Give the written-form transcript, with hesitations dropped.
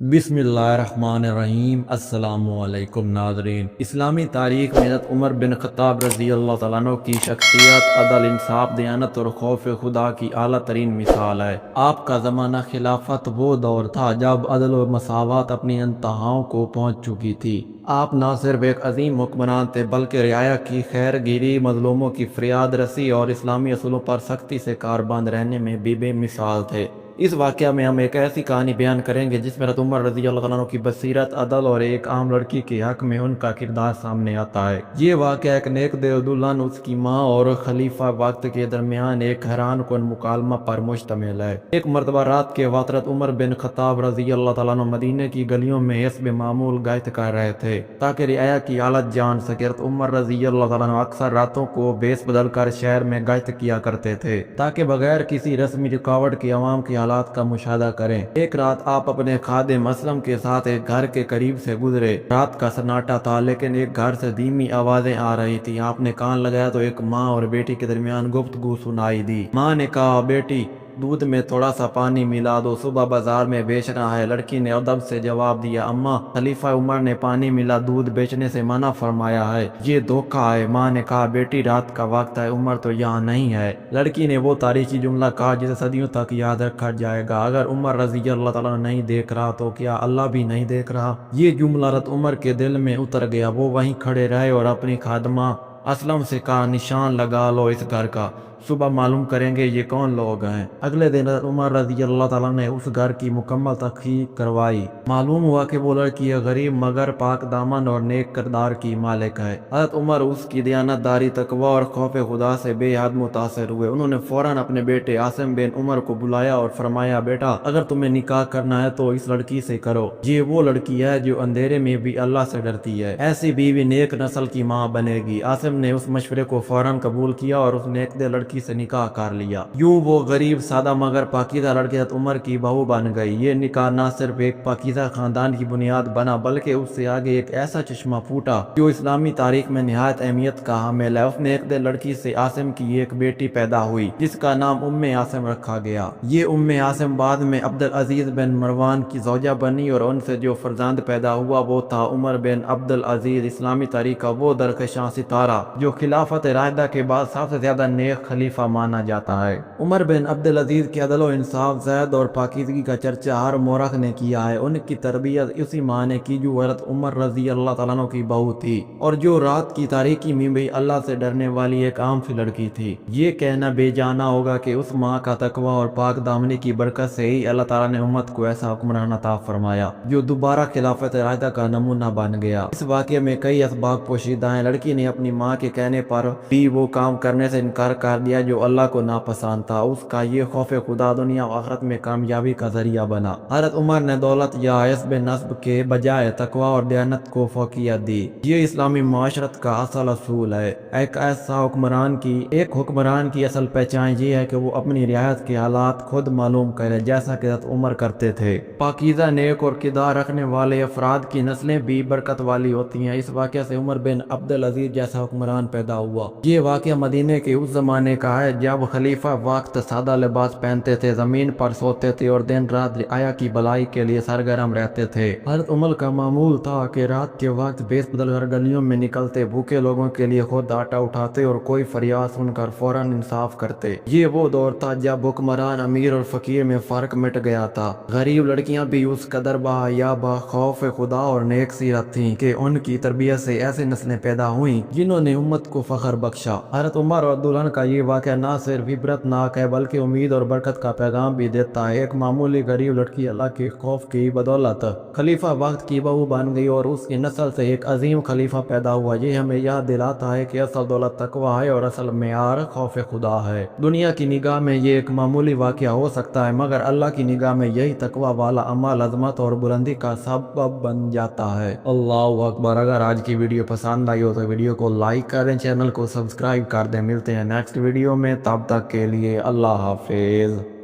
बिस्मिल्लाहिर्रहमानिर्रहीम। अस्सलाम वालेकुम नाज़रीन। इस्लामी तारीख़ में हज़रत उमर बिन ख़त्ताब रज़ी अल्लाह तआला अन्हु की शख्सियत अदल, इंसाफ, दयानत और खौफ खुदा की आला तरीन मिसाल है। आपका ज़माना खिलाफत वो दौर था जब अदल व मसावत अपनी इंतहाओं को पहुँच चुकी थी। आप न सिर्फ एक अजीम हुक्मरान थे बल्कि रियाया की खैरगिरी, मजलूमों की फरियाद रसी और इस्लामी असूलों पर सख्ती से कारबंद रहने में भी बेमिसाल थे। इस वाक़या में हम एक ऐसी कहानी बयान करेंगे जिसमें हज़रत उमर रज़ी अल्लाह तआला अन्हु की बसीरत, अदल और एक आम लड़की के हक़ में उनका किरदार सामने आता है। ये वाक़या एक नेक दिल दुल्हन, उसकी माँ और खलीफा वक्त के दरमियान एक हैरानकुन मुकालमा पर मुश्तमिल है। एक मरतबा रात के वक्त हज़रत उमर बिन ख़त्ताब रज़ी अल्लाह तआला अन्हु मदीने की गलियों में हिस्ब मामूल गश्त कर रहे थे ताकि रियाया की हालत जान सके। हज़रत उमर रज़ी अल्लाह तआला अन्हु अक्सर रातों को बेस बदल कर शहर में गश्त किया करते थे ताकि बगैर किसी रस्मी रुकावट के अवाम की हालात का मुशाहदा करें। एक रात आप अपने खादिम असलम के साथ एक घर के करीब से गुजरे। रात का सन्नाटा था लेकिन एक घर से धीमी आवाजें आ रही थी। आपने कान लगाया तो एक माँ और बेटी के दरमियान गुफ्तगू सुनाई दी। माँ ने कहा, बेटी दूध में थोड़ा सा पानी मिला दो, सुबह बाजार में बेचना है। लड़की ने अदब से जवाब दिया, अम्मा, खलीफा उमर ने पानी मिला दूध बेचने से मना फरमाया है, ये धोखा है। माँ ने कहा, बेटी रात का वक्त है, उमर तो यहाँ नहीं है। लड़की ने वो तारीखी जुमला कहा जिसे सदियों तक याद रखा जाएगा, अगर उमर रज़ी अल्लाह तआला नहीं देख रहा तो क्या अल्लाह भी नहीं देख रहा। ये जुमला हज़रत उमर के दिल में उतर गया। वो वहीं खड़े रहे और अपनी खादमा असलम से कहा, निशान लगा लो इस घर का, सुबह मालूम करेंगे ये कौन लोग हैं। अगले दिन उमर रज़ी अल्लाह तआला ने उस घर की मुकम्मल तहकीक करवाई। मालूम हुआ कि वो लड़की गरीब मगर पाक दामन और नेक किरदार की मालिक है। हज़रत उमर उसकी दयानतदारी, तकवा और खौफ खुदा से बेहद मुतासिर हुए। उन्होंने फौरन अपने बेटे आसिम बिन उमर को बुलाया और फरमाया, बेटा, अगर तुम्हें निकाह करना है तो इस लड़की से करो। ये वो लड़की है जो अंधेरे में भी अल्लाह से डरती है। ऐसी बीवी नेक नस्ल की माँ बनेगी। आसिम ने उस मशवरे को फौरन कबूल किया और उस नेक दिल लड़की से निकाह कर लिया। यूं वो गरीब, सादा मगर पाकीज़ा लड़की हज़रत उमर की बहू बन गई। ये निकाह न सिर्फ एक पाकीज़ा खानदान की बुनियाद बना बल्कि उससे आगे एक ऐसा चश्मा फूटा जो इस्लामी तारीख में निहायत अहमियत का हामिल है। उसने एक दिल लड़की से आसिम की एक बेटी पैदा हुई जिसका नाम उम्मे आसिम रखा गया। ये उम्मे आसिम बाद में अब्दुल अजीज बिन मरवान की ज़ौजा बनी और उनसे जो फरजंद पैदा हुआ वो था उमर बिन अब्दुल अजीज, इस्लामी तारीख का वो दरकशां सितारा जो खिलाफत राशिदा के बाद सबसे ज्यादा नेक खलीफा माना जाता है। उमर बिन अब्दुल अजीज के अदल और इंसाफ, ज़हद और पाकीज़गी का चर्चा हर मोरख ने किया है। उनकी तरबियत उसी माँ ने की जो हज़रत उमर रज़ी अल्लाह तआला अन्हु की बहू थी और जो रात की तारीकी में भी अल्लाह से डरने वाली एक आम सी लड़की थी। ये कहना बेजाना होगा कि उस माँ का तकवा और पाक दामनी की बरकत से ही अल्लाह ताला ने उम्मत को ऐसा हुक्मरान अता फरमाया जो दोबारा खिलाफत राशिदा का नमूना बन गया। इस वाक़े में कई असबाब पोशीदा हैं। लड़की ने अपनी माँ के कहने पर भी वो काम करने से इनकार कर दिया जो अल्लाह को नापसंद था। उसका ये खौफ खुदा दुनिया और आखिरत में कामयाबी का जरिया बना। हज़रत उमर ने दौलत या हस्ब नस्ब के बजाय तकवा और दयानत को फौकियत दी। ये इस्लामी माशरत का असल असूल है। एक हुक्मरान की असल पहचान ये है कि वो अपनी रियासत के हालात खुद मालूम करे, जैसा कि हज़रत उमर करते थे। पाकीज़ा, नेक और किरदार रखने वाले अफराद की नस्लें भी बरकत वाली होती हैं। इस वाक़े से उमर बिन अब्दुल अजीज जैसा हुक्मरान पैदा हुआ। ये वाक़या मदीने के उस जमाने का है जब खलीफा वक्त सादा लिबास पहनते थे, जमीन पर सोते थे और दिन रात रियाया की भलाई के लिए सरगर्म रहते थे। हज़रत उमर का मामूल था कि रात के वक्त बेस बदल कर गलियों में निकलते, भूखे लोगों के लिए खुद आटा उठाते और कोई फरियाद सुनकर फौरन इंसाफ करते। ये वो दौर था जब हुक्मरान, अमीर और फकीर में फर्क मिट गया था। गरीब लड़कियां भी उस कदर बाहया, बाखौफ खुदा और नेक सीरत थीं कि उनकी तरबियत से ऐसी नस्लें पैदा हुई जिन्होंने उम्मत को फख्र बख्शा। हज़रत उमर और दुल्हन का ये वाक़या न सिर्फ इबरतनाक है बल्कि उम्मीद और बरकत का पैगाम भी देता है। एक मामूली गरीब लड़की अल्लाह के खौफ की बदौलत खलीफा वक्त की बहू बन गई और उसकी नस्ल से एक अजीम खलीफा पैदा हुआ। ये हमें याद दिलाता है कि असल दौलत तकवा है और असल मेयार खौफ खुदा है। दुनिया की निगाह में ये एक मामूली वाक़या हो सकता है मगर अल्लाह की निगाह में यही तकवा वाला अमल अज़मत और बुलंदी का सबब बन जाता है। अल्लाहु अकबर। अगर आज की वीडियो पसंद आई हो तो वीडियो को लाइक करें, चैनल को सब्सक्राइब कर दें। मिलते हैं नेक्स्ट वीडियो में, तब तक के लिए अल्लाह हाफिज़।